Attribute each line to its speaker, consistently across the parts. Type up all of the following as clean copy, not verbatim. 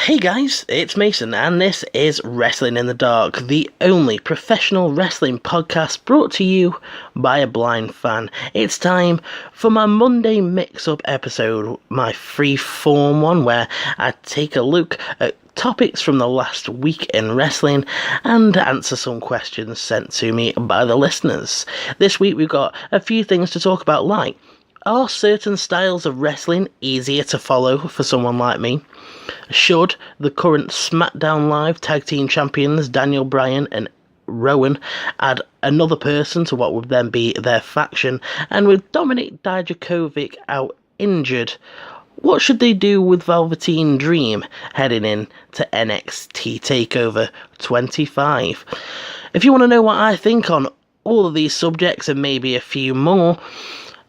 Speaker 1: Hey guys, it's Mason, and this is Wrestling in the Dark, the only professional wrestling podcast brought to you by a blind fan. It's time for my Monday Mixup episode, my free-form one, where I take a look at topics from the last week in wrestling and answer some questions sent to me by the listeners. This week we've got a few things to talk about, like, are certain styles of wrestling easier to follow for someone like me? Should the current SmackDown Live Tag Team Champions Daniel Bryan and Rowan add another person to what would then be their faction? And with Dominic Dyjakovic out injured, what should they do with Velveteen Dream heading in to NXT TakeOver 25? If you want to know what I think on all of these subjects and maybe a few more,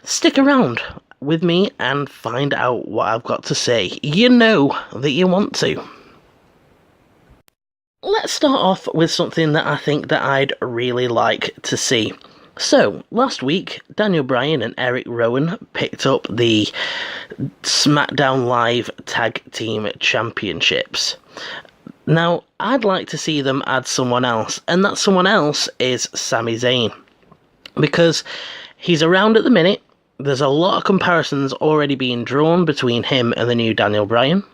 Speaker 1: stick around with me and find out what I've got to say. You know that you want to. Let's start off with something that I think that I'd really like to see. So, last week, Daniel Bryan and Eric Rowan picked up the SmackDown Live Tag Team Championships. Now, I'd like to see them add someone else, and that someone else is Sami Zayn. Because he's around at the minute. There's a lot of comparisons already being drawn between him and the new Daniel Bryan,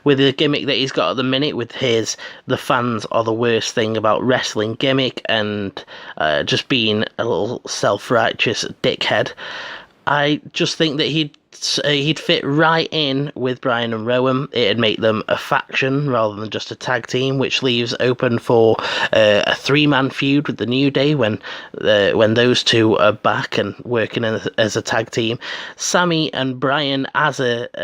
Speaker 1: with the gimmick that he's got at the minute with his "the fans are the worst thing about wrestling" gimmick, and just being a little self-righteous dickhead. I just think that he'd fit right in with Bryan and Rowan. It'd make them a faction rather than just a tag team, which leaves open for a three-man feud with the New Day when those two are back and working as a tag team. Sami and Bryan as a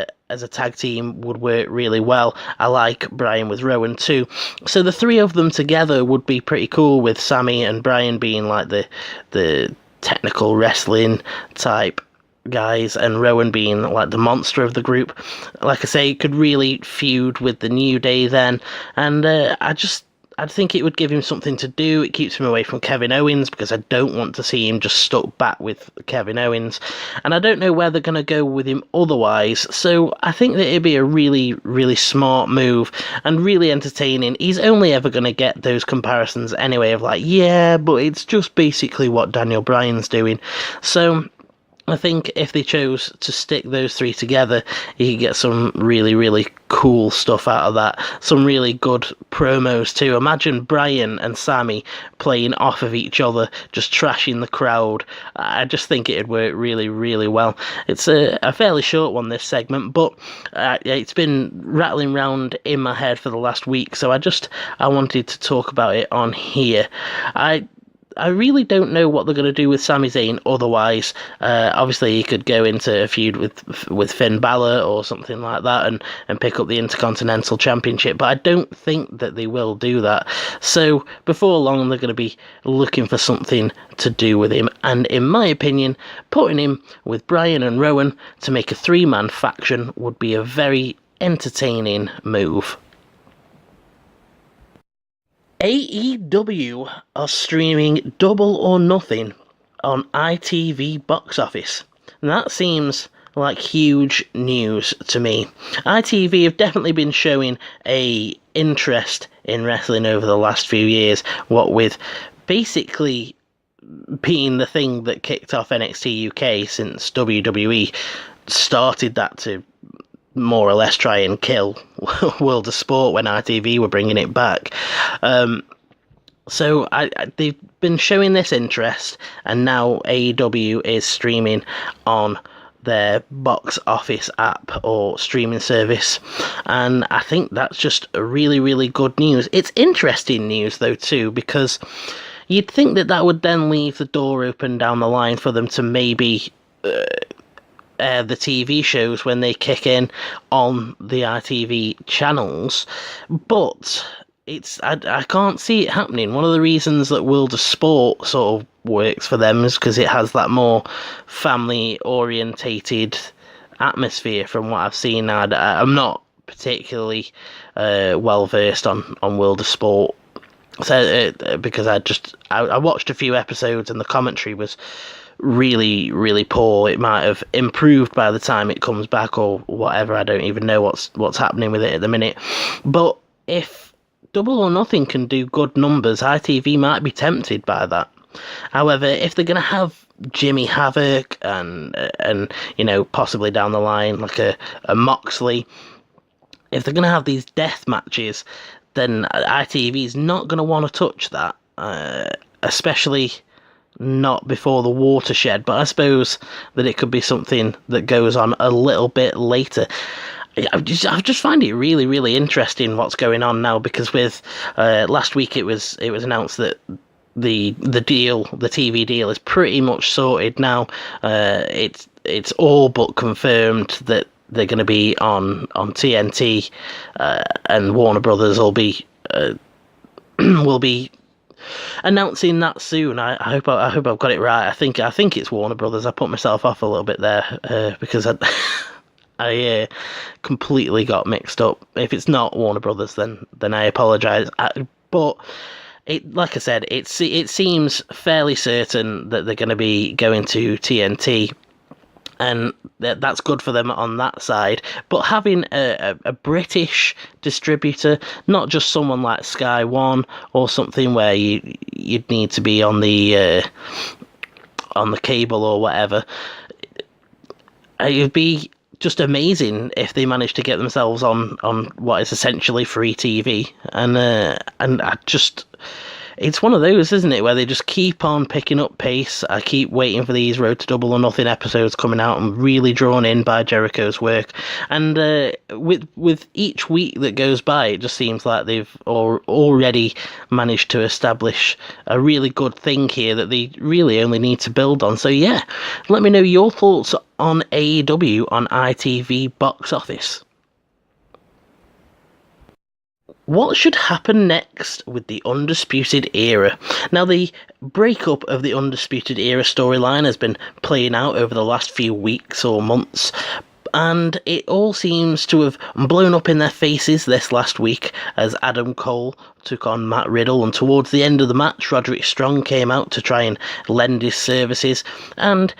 Speaker 1: tag team would work really well. I like Bryan with Rowan too. So the three of them together would be pretty cool, with Sami and Bryan being like the technical wrestling type guys and Rowan being like the monster of the group. Like I say, it could really feud with the New Day then, and I think it would give him something to do. It keeps him away from Kevin Owens, because I don't want to see him just stuck back with Kevin Owens, and I don't know where they're going to go with him otherwise. So I think that it'd be a really, really smart move and really entertaining. He's only ever going to get those comparisons anyway of like, yeah, but it's just basically what Daniel Bryan's doing. So I think if they chose to stick those three together, you could get some really, really cool stuff out of that. Some really good promos too. Imagine Bryan and Sami playing off of each other, just trashing the crowd. I just think it'd work really, really well. It's a fairly short one, this segment, but it's been rattling around in my head for the last week, so I wanted to talk about it on here. I really don't know what they're going to do with Sami Zayn otherwise. Obviously, he could go into a feud with Finn Balor or something like that and pick up the Intercontinental Championship, but I don't think that they will do that. So before long, they're going to be looking for something to do with him, and in my opinion, putting him with Bryan and Rowan to make a three-man faction would be a very entertaining move. AEW are streaming Double or Nothing on ITV Box Office. And that seems like huge news to me. ITV have definitely been showing a interest in wrestling over the last few years, what with basically being the thing that kicked off NXT UK since WWE started that to more or less try and kill World of Sport when ITV were bringing it back. So they've been showing this interest, and now AEW is streaming on their box office app or streaming service, and I think that's just a really, really good news. It's interesting news though too, because you'd think that would then leave the door open down the line for them to maybe the TV shows when they kick in on the ITV channels, but I can't see it happening. One of the reasons that World of Sport sort of works for them is because it has that more family orientated atmosphere from what I've seen. I'm not particularly well versed on World of Sport, so because I watched a few episodes and the commentary was really, really poor. It might have improved by the time it comes back or whatever. I don't even know what's happening with it at the minute. But if Double or Nothing can do good numbers, ITV might be tempted by that. However, if they're going to have Jimmy Havoc and possibly down the line like a Moxley, if they're going to have these death matches, then ITV is not going to want to touch that, especially not before the watershed. But I suppose that it could be something that goes on a little bit later. I just find it really, really interesting what's going on now, because with last week it was announced that the TV deal is pretty much sorted now. It's all but confirmed that they're going to be on TNT, and Warner Brothers will be announcing that soon. I hope I've got it right. I think it's Warner Brothers. I put myself off a little bit there because I completely got mixed up. If it's not Warner Brothers, then I apologise. But like I said, it seems fairly certain that they're going to be going to TNT, and that's good for them on that side. But having a British distributor, not just someone like Sky One or something where you'd need to be on the cable or whatever, it'd be just amazing if they managed to get themselves on what is essentially free TV, and I just, it's one of those, isn't it, where they just keep on picking up pace. I keep waiting for these Road to Double or Nothing episodes coming out. I'm really drawn in by Jericho's work, and with each week that goes by, it just seems like they've already managed to establish a really good thing here that they really only need to build on. So yeah, let me know your thoughts on AEW on ITV Box Office. What should happen next with the Undisputed Era? Now, the breakup of the Undisputed Era storyline has been playing out over the last few weeks or months, and it all seems to have blown up in their faces this last week as Adam Cole took on Matt Riddle, and towards the end of the match, Roderick Strong came out to try and lend his services, and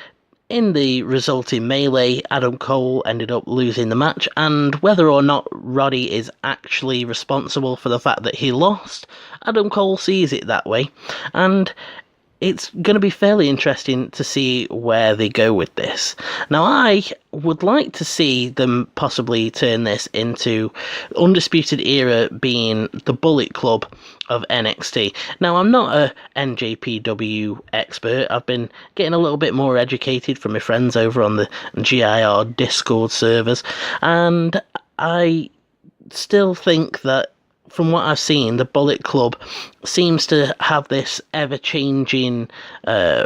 Speaker 1: in the resulting melee, Adam Cole ended up losing the match, and whether or not Roddy is actually responsible for the fact that he lost, Adam Cole sees it that way, and it's going to be fairly interesting to see where they go with this. Now, I would like to see them possibly turn this into Undisputed Era being the Bullet Club of NXT. Now, I'm not a NJPW expert. I've been getting a little bit more educated from my friends over on the GIR Discord servers, and I still think that from what I've seen, the Bullet Club seems to have this ever-changing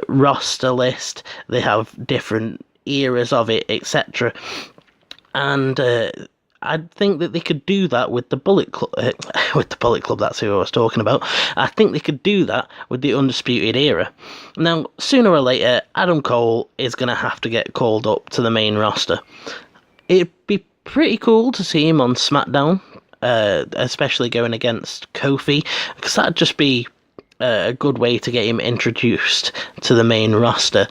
Speaker 1: roster list. They have different eras of it, etc. And I think that they could do that with the Bullet Club. With the Bullet Club, that's who I was talking about. I think they could do that with the Undisputed Era. Now, sooner or later, Adam Cole is going to have to get called up to the main roster. It'd be pretty cool to see him on SmackDown, especially going against Kofi, because that'd just be a good way to get him introduced to the main roster.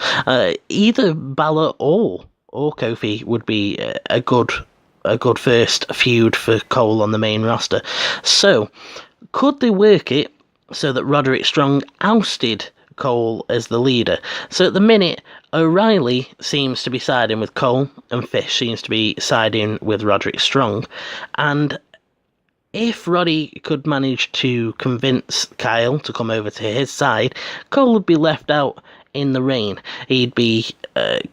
Speaker 1: Either Balor or Kofi would be a good first feud for Cole on the main roster. So, could they work it so that Roderick Strong ousted Cole as the leader? So at the minute, O'Reilly seems to be siding with Cole, and Fish seems to be siding with Roderick Strong, and if Roddy could manage to convince Kyle to come over to his side, Cole would be left out in the rain. He'd be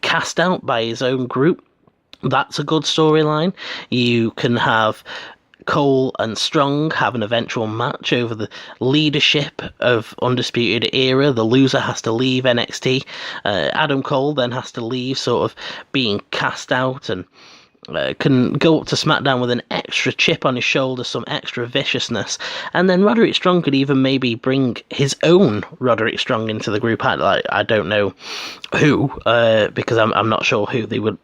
Speaker 1: cast out by his own group. That's a good storyline. You can have Cole and Strong have an eventual match over the leadership of Undisputed Era. The loser has to leave NXT. Adam Cole then has to leave, sort of being cast out, and can go up to SmackDown with an extra chip on his shoulder, some extra viciousness, and then Roderick Strong could even maybe bring his own Roderick Strong into the group. I don't know who, because I'm not sure who they would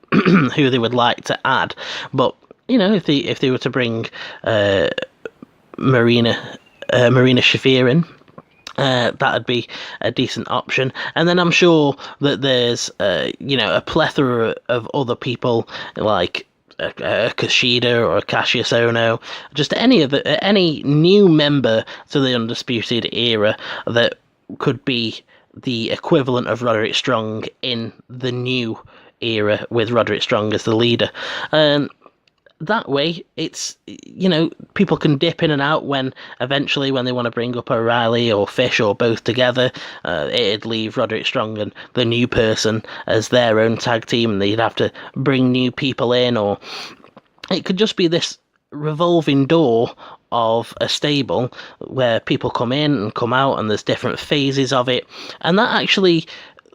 Speaker 1: who they would like to add, but you know, if they were to bring Marina Shafir in, That'd be a decent option. And then I'm sure that there's, a plethora of other people like a Kushida or a Cassius Ohno, just any new member to the Undisputed Era that could be the equivalent of Roderick Strong in the new era with Roderick Strong as the leader. That way, it's, people can dip in and out when eventually when they want to bring up O'Reilly or Fish or both together, it'd leave Roderick Strong and the new person as their own tag team, and they'd have to bring new people in, or it could just be this revolving door of a stable where people come in and come out, and there's different phases of it, and that actually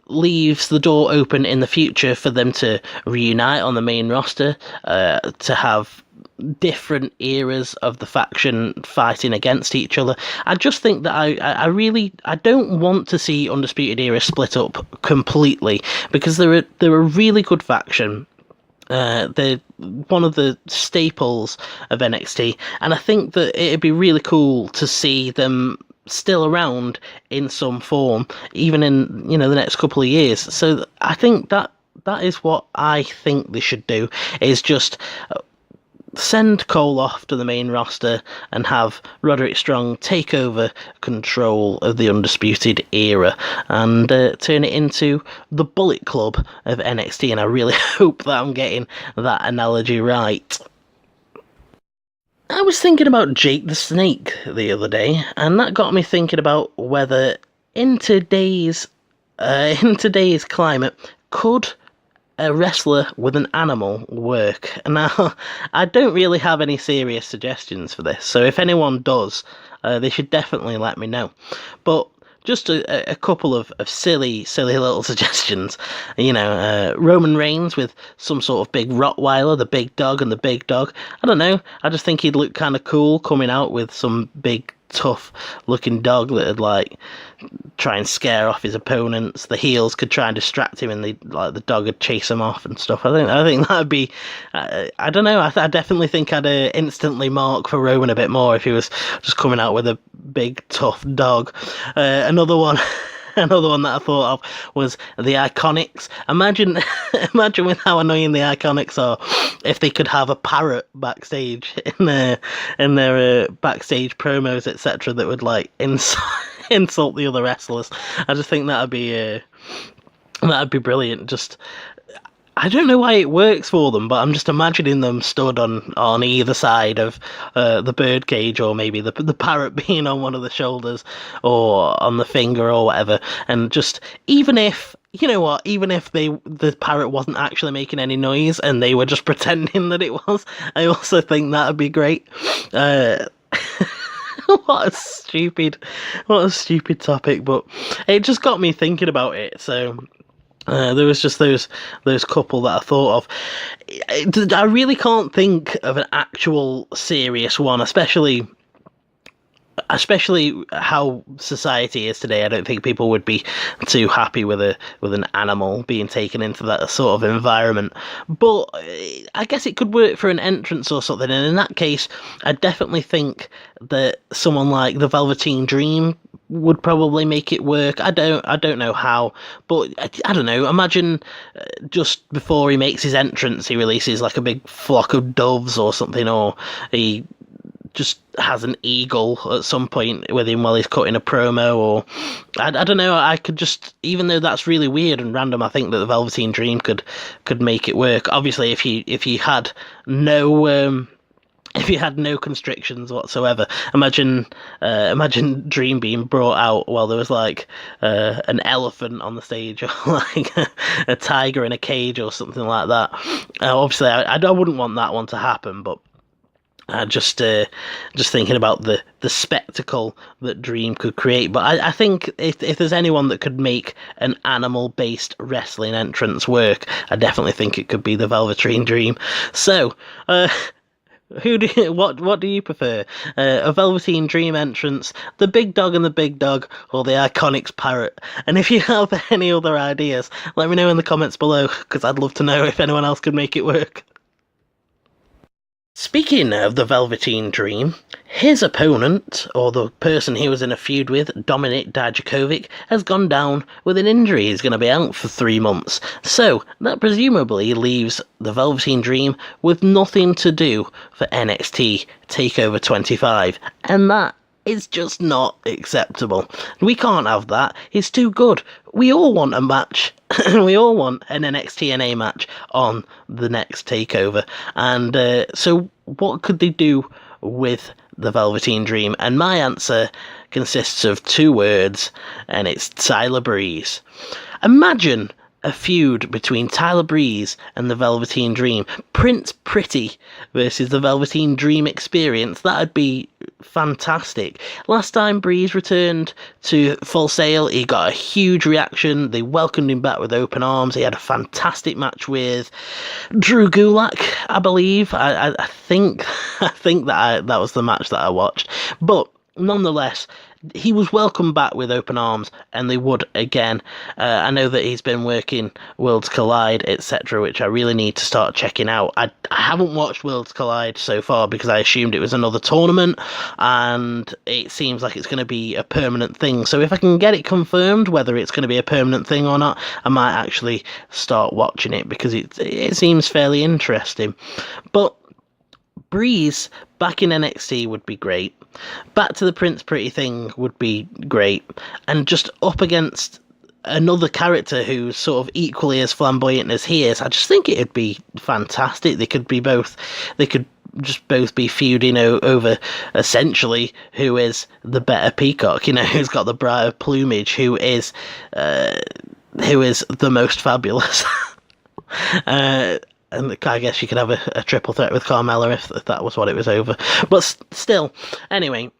Speaker 1: leaves the door open in the future for them to reunite on the main roster, to have different eras of the faction fighting against each other. I just think that I don't want to see Undisputed Era split up completely, because they're a really good faction. They're one of the staples of NXT, and I think that it'd be really cool to see them still around in some form, even in the next couple of years. So I think that is what I think they should do, is just send Cole off to the main roster and have Roderick Strong take over control of the Undisputed Era and turn it into the Bullet Club of NXT, and I really hope that I'm getting that analogy right. I was thinking about Jake the Snake the other day, and that got me thinking about whether in today's climate, could a wrestler with an animal work? Now, I don't really have any serious suggestions for this, so if anyone does, they should definitely let me know. But just a couple of silly little suggestions. Roman Reigns with some sort of big Rottweiler, the big dog and the big dog. I don't know. I just think he'd look kind of cool coming out with some big, tough looking dog that'd like try and scare off his opponents. The heels could try and distract him, and the dog would chase him off and stuff. I think that'd be. I don't know. I definitely think I'd instantly mark for Roman a bit more if he was just coming out with a big tough dog. Another one that I thought of was the Iconics. Imagine with how annoying the Iconics are if they could have a parrot backstage in their backstage promos, etc., that would like insult the other wrestlers. I just think that'd be brilliant. Just, I don't know why it works for them, but I'm just imagining them stood on either side of the birdcage, or maybe the parrot being on one of the shoulders or on the finger or whatever, and just, even if the parrot wasn't actually making any noise and they were just pretending that it was, I also think that'd be great. What a stupid topic, but it just got me thinking about it. So there was just those couple that I thought of. I really can't think of an actual serious one, especially how society is today. I don't think people would be too happy with an animal being taken into that sort of environment. But I guess it could work for an entrance or something. And in that case, I definitely think that someone like the Velveteen Dream would probably make it work. I don't know how, but I don't know. Imagine just before he makes his entrance, he releases like a big flock of doves or something, or he just has an eagle at some point with him while he's cutting a promo, or I don't know. I could just, even though that's really weird and random, I think that the Velveteen Dream could make it work. Obviously, if you had no constrictions whatsoever, imagine Dream being brought out while there was like an elephant on the stage, or like a tiger in a cage or something like that. Obviously, I wouldn't want that one to happen, but just thinking about the spectacle that Dream could create. But I think if there's anyone that could make an animal-based wrestling entrance work, I definitely think it could be the Velveteen Dream. So, what do you prefer? A Velveteen Dream entrance, the big dog and the big dog, or the Iconics parrot? And if you have any other ideas, let me know in the comments below, because I'd love to know if anyone else could make it work. Speaking of the Velveteen Dream, his opponent, or the person he was in a feud with, Dominic Dyjakovic, has gone down with an injury. He's going to be out for 3 months. So, that presumably leaves the Velveteen Dream with nothing to do for NXT TakeOver 25. And that is just not acceptable. We can't have that. It's too good. We all want a match. We all want an NXT NA match on the next takeover. And so what could they do with the Velveteen Dream? And my answer consists of 2 words, and it's Tyler Breeze. Imagine a feud between Tyler Breeze and the Velveteen Dream. Prince Pretty versus the Velveteen Dream Experience. That'd be fantastic. Last time Breeze returned to Full Sail, he got a huge reaction. They welcomed him back with open arms. He had a fantastic match with Drew Gulak, I believe. I think that was the match that I watched. But nonetheless, he was welcomed back with open arms, and they would again. I know that he's been working Worlds Collide, etc., which I really need to start checking out. I haven't watched Worlds Collide so far because I assumed it was another tournament, and it seems like it's going to be a permanent thing. So if I can get it confirmed whether it's going to be a permanent thing or not, I might actually start watching it because it seems fairly interesting. But Breeze back in NXT would be great. Back to the Prince Pretty thing would be great. And just up against another character who's sort of equally as flamboyant as he is, I just think it'd be fantastic. They could just both be feuding over essentially who is the better peacock, who's got the brighter plumage, who is the most fabulous. And I guess you could have a triple threat with Carmella if that was what it was over. But still, anyway,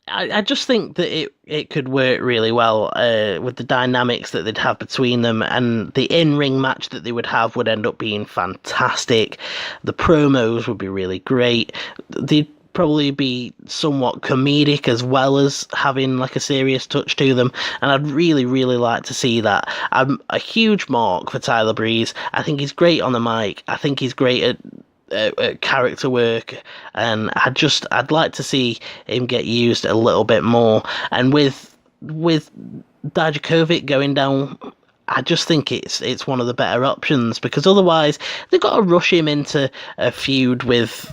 Speaker 1: I just think that it could work really well with the dynamics that they'd have between them, and the in-ring match that they would have would end up being fantastic. The promos would be really great. They'd probably be somewhat comedic as well as having like a serious touch to them, and I'd really like to see that. I'm a huge mark for Tyler Breeze. I think he's great on the mic. I think he's great at character work, and I'd like to see him get used a little bit more. And with Dyjakovic going down, I just think it's one of the better options, because otherwise they've got to rush him into a feud with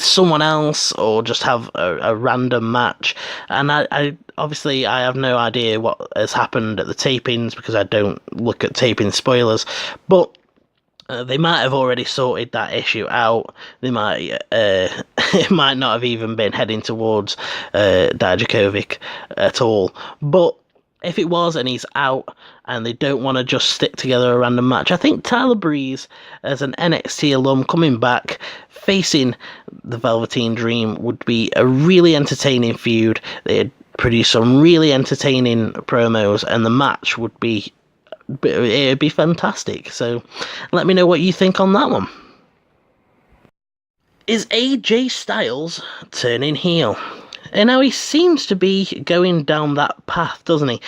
Speaker 1: someone else, or just have a random match. And I obviously have no idea what has happened at the tapings because I don't look at taping spoilers, but they might have already sorted that issue out. They might it might not have even been heading towards Dyjakovic at all. But if it was and he's out and they don't want to just stick together a random match, I think Tyler Breeze, as an NXT alum coming back, facing the Velveteen Dream, would be a really entertaining feud. They'd produce some really entertaining promos, and the match it'd be fantastic. So let me know what you think on that one. Is AJ Styles turning heel? And now he seems to be going down that path, doesn't he?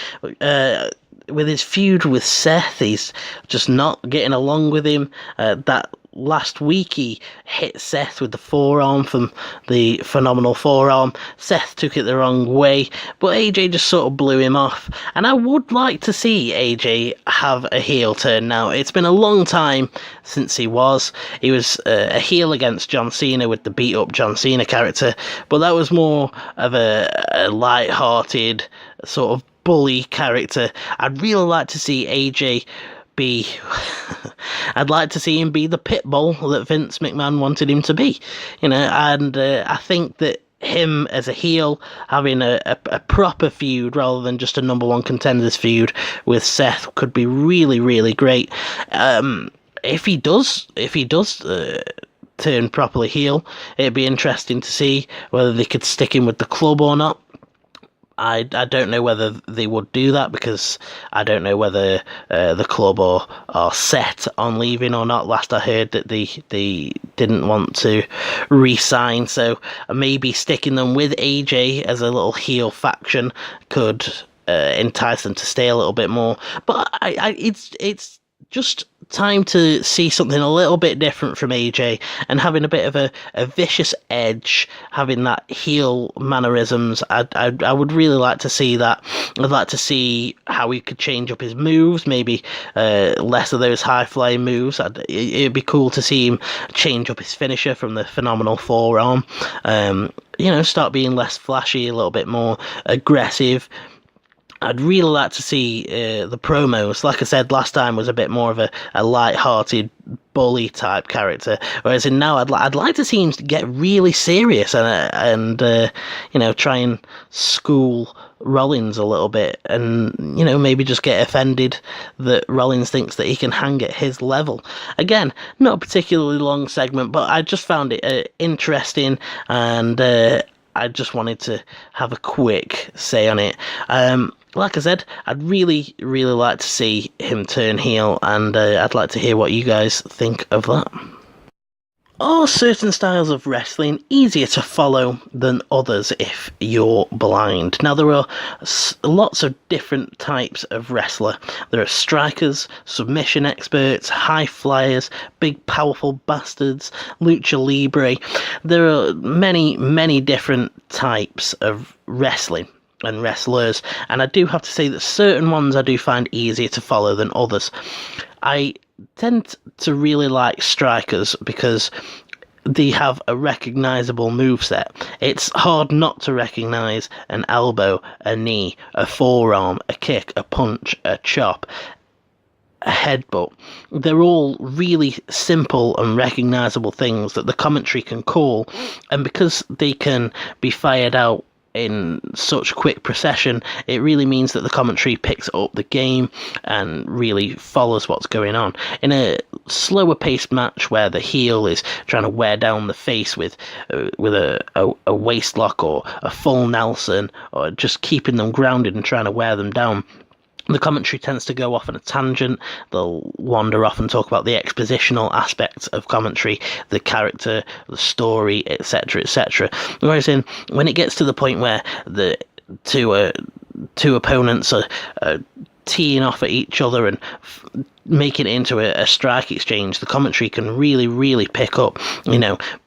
Speaker 1: With his feud with Seth, he's just not getting along with him. That last week he hit Seth with the forearm from the phenomenal forearm. Seth took it the wrong way, but AJ just sort of blew him off. And I would like to see AJ have a heel turn now. It's been a long time since he was a heel against John Cena with the beat up John Cena character, but that was more of a light-hearted sort of bully character. I'd really like to see AJ I'd like to see him be the pit bull that Vince McMahon wanted him to be, and I think that him as a heel having a proper feud rather than just a number one contenders feud with Seth could be really great. If he does turn properly heel, it'd be interesting to see whether they could stick him with the club or not. I don't know whether they would do that, because I don't know whether the club are set on leaving or not. Last I heard that they didn't want to re-sign, so maybe sticking them with AJ as a little heel faction could entice them to stay a little bit more. But it's just time to see something a little bit different from AJ and having a bit of a vicious edge, having that heel mannerisms. I would really like to see that. I'd like to see how he could change up his moves, maybe less of those high-flying moves. It'd be cool to see him change up his finisher from the phenomenal forearm. Start being less flashy, a little bit more aggressive. I'd really like to see the promos. Like I said last time, was a bit more of a light-hearted bully type character, whereas now I'd like to see him get really serious and try and school Rollins a little bit, and maybe just get offended that Rollins thinks that he can hang at his level. Again, not a particularly long segment, but I just found it interesting, and I just wanted to have a quick say on it. Like I said, I'd really, really like to see him turn heel, and I'd like to hear what you guys think of that. Are certain styles of wrestling easier to follow than others if you're blind? Now, there are lots of different types of wrestler. There are strikers, submission experts, high flyers, big powerful bastards, lucha libre. There are many, many different types of wrestling and wrestlers, and I do have to say that certain ones I do find easier to follow than others. I tend to really like strikers because they have a recognisable moveset. It's hard not to recognise an elbow, a knee, a forearm, a kick, a punch, a chop, a headbutt. They're all really simple and recognisable things that the commentary can call, and because they can be fired out in such quick procession, it really means that the commentary picks up the game and really follows what's going on. In a slower paced match where the heel is trying to wear down the face with a waist lock or a full Nelson, or just keeping them grounded and trying to wear them down, the commentary tends to go off on a tangent. They'll wander off and talk about the expositional aspects of commentary, the character, the story, etc., etc. Whereas when it gets to the point where the two opponents are teeing off at each other and making it into a strike exchange, the commentary can really, really pick up,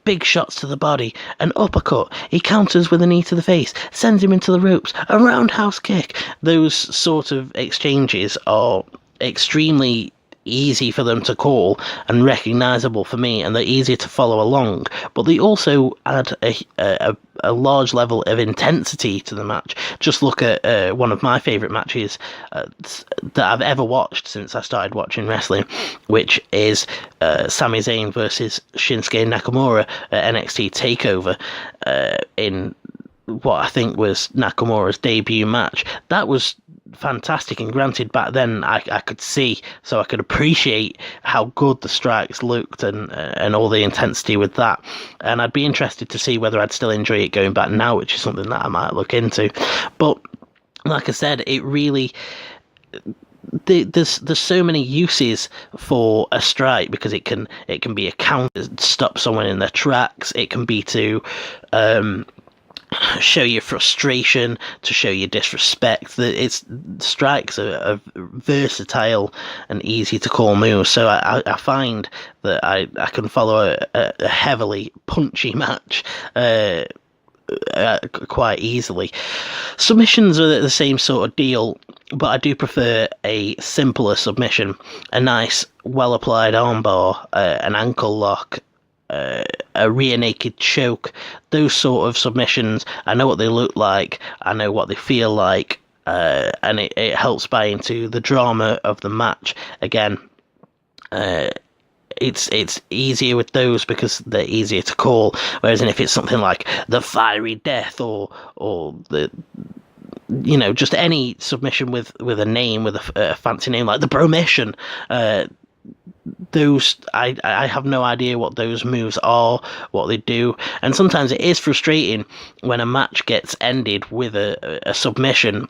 Speaker 1: big shots to the body, an uppercut, he counters with a knee to the face, sends him into the ropes, a roundhouse kick. Those sort of exchanges are extremely easy for them to call and recognisable for me, and they're easier to follow along, but they also add a large level of intensity to the match. Just look at one of my favourite matches that I've ever watched since I started watching wrestling, which is Sami Zayn versus Shinsuke Nakamura at NXT TakeOver in what I think was Nakamura's debut match. That was fantastic, and granted back then I could see, so I could appreciate how good the strikes looked and all the intensity with that, and I'd be interested to see whether I'd still enjoy it going back now, which is something that I might look into. But like I said, it really, there's so many uses for a strike, because it can be a counter, stop someone in their tracks, it can be to show your frustration, to show your disrespect. Strikes are versatile and easy to call moves, so I find that I can follow a heavily punchy match quite easily. Submissions are the same sort of deal, but I do prefer a simpler submission, a nice well applied armbar, an ankle lock, a rear naked choke. Those sort of submissions, I know what they look like, I know what they feel like, and it helps buy into the drama of the match. Again, it's easier with those because they're easier to call, whereas if it's something like the Fiery Death or the just any submission with a name, with a fancy name like the Bromission, those I have no idea what those moves are, what they do, and sometimes it is frustrating when a match gets ended with a submission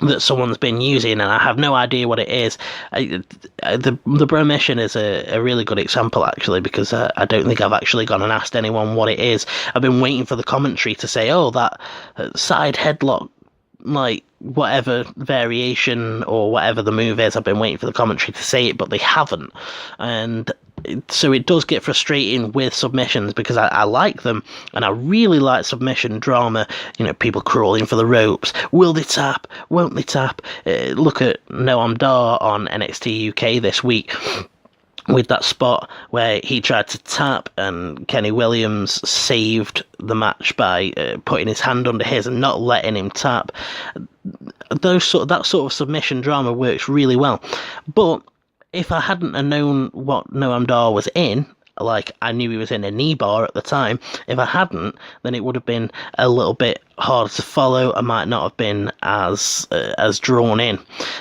Speaker 1: that someone's been using and I have no idea what it is. The Bromission is a really good example, actually, because I don't think I've actually gone and asked anyone what it is. I've been waiting for the commentary to say, oh, that side headlock, like, whatever variation or whatever the move is. I've been waiting for the commentary to say it, but they haven't. And so it does get frustrating with submissions, because I like them, and I really like submission drama. People crawling for the ropes. Will they tap? Won't they tap? Look at Noam Dar on NXT UK this week, with that spot where he tried to tap and Kenny Williams saved the match by putting his hand under his and not letting him tap. That sort of submission drama works really well. But if I hadn't have known what Noam Dar was in, like I knew he was in a knee bar at the time, if I hadn't, then it would have been a little bit harder to follow. I might not have been as drawn in.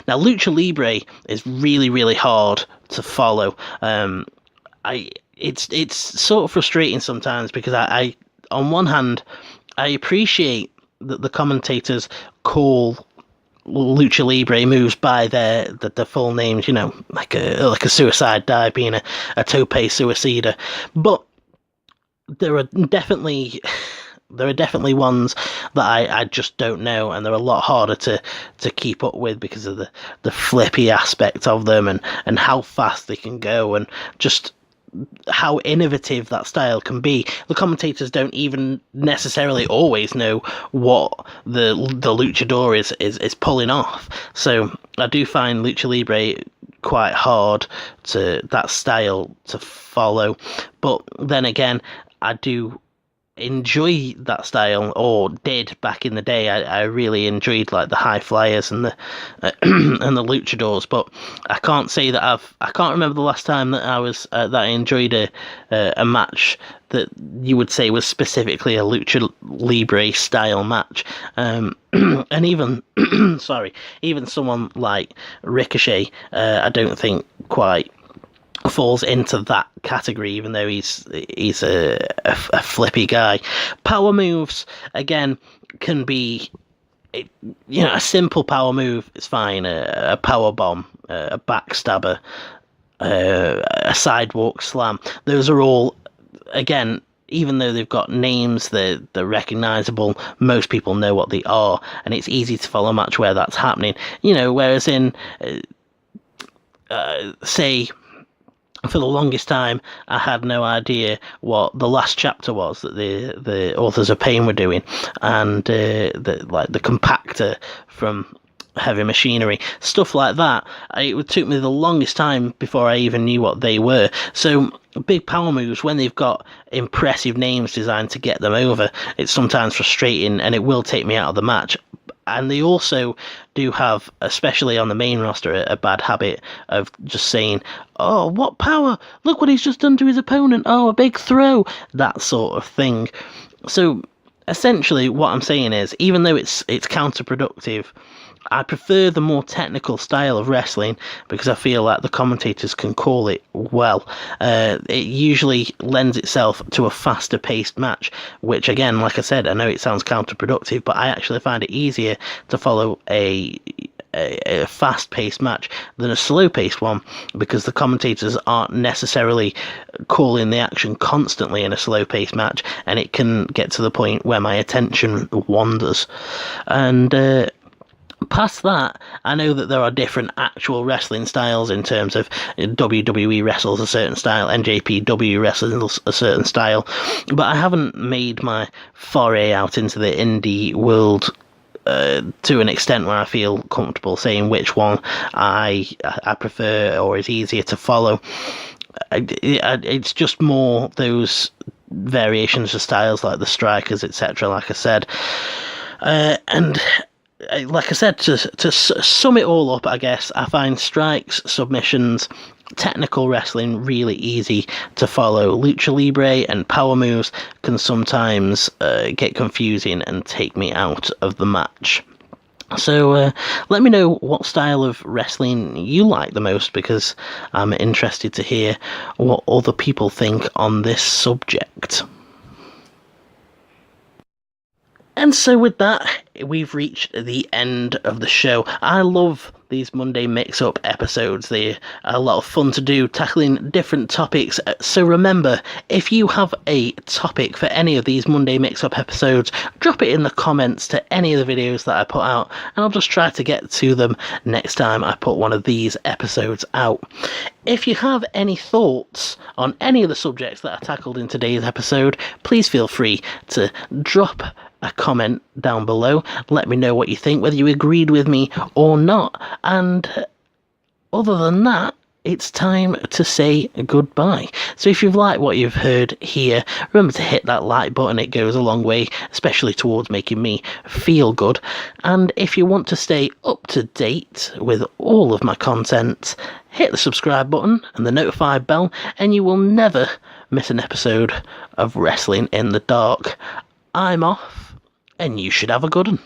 Speaker 1: Now, Lucha Libre is really, really hard to follow. It's sort of frustrating sometimes, because I on one hand, I appreciate that the commentators call Lucha Libre moves by their full names, like a suicide dive being a tope suicida, but there are definitely ones that I just don't know, and they're a lot harder to keep up with because of the flippy aspect of them, and how fast they can go, and just how innovative that style can be. The commentators don't even necessarily always know what the luchador is pulling off. So I do find Lucha Libre quite hard that style to follow. But then again, I do enjoy that style, or did back in the day. I really enjoyed like the high flyers and the and the luchadors, but I can't say that I can't remember the last time that I enjoyed a match that you would say was specifically a Lucha Libre style match. And even even someone like Ricochet, I don't think quite falls into that category, even though he's a flippy guy. Power moves, again, can be, a simple power move is fine. A power bomb, a backstabber, a sidewalk slam. Those are all, again, even though they've got names, they're recognisable, most people know what they are, and it's easy to follow a match where that's happening. Whereas in, say, for the longest time, I had no idea what the last chapter was that the Authors of Pain were doing, and the compactor from Heavy Machinery, stuff like that. It took me the longest time before I even knew what they were. So big power moves, when they've got impressive names designed to get them over, it's sometimes frustrating, and it will take me out of the match. And they also do have, especially on the main roster, a bad habit of just saying, "Oh, what power! Look what he's just done to his opponent! Oh, a big throw!" That sort of thing. So essentially what I'm saying is, even though it's counterproductive, I prefer the more technical style of wrestling, because I feel like the commentators can call it well. It usually lends itself to a faster paced match, which, again, like I said, I know it sounds counterproductive, but I actually find it easier to follow a fast-paced match than a slow-paced one, because the commentators aren't necessarily calling the action constantly in a slow-paced match, and it can get to the point where my attention wanders. And past that, I know that there are different actual wrestling styles, in terms of WWE wrestles a certain style, NJPW wrestles a certain style, but I haven't made my foray out into the indie world to an extent where I feel comfortable saying which one I prefer or is easier to follow. It's just more those variations of styles, like the strikers, etc., like I said. And like I said, to sum it all up, I guess, I find strikes, submissions, technical wrestling really easy to follow. Lucha Libre and power moves can sometimes get confusing and take me out of the match. So let me know what style of wrestling you like the most, because I'm interested to hear what other people think on this subject. And so with that, we've reached the end of the show. I love these Monday Mix-Up episodes. They're a lot of fun to do, tackling different topics. So remember, if you have a topic for any of these Monday Mix-Up episodes, drop it in the comments to any of the videos that I put out, and I'll just try to get to them next time I put one of these episodes out. If you have any thoughts on any of the subjects that I tackled in today's episode, please feel free to drop a comment down below. Let me know what you think, whether you agreed with me or not. And other than that, it's time to say goodbye. So if you've liked what you've heard here, remember to hit that like button. It goes a long way, especially towards making me feel good. And if you want to stay up to date with all of my content, hit the subscribe button and the notify bell, and you will never miss an episode of Wrestling in the Dark. I'm off, and you should have a good one.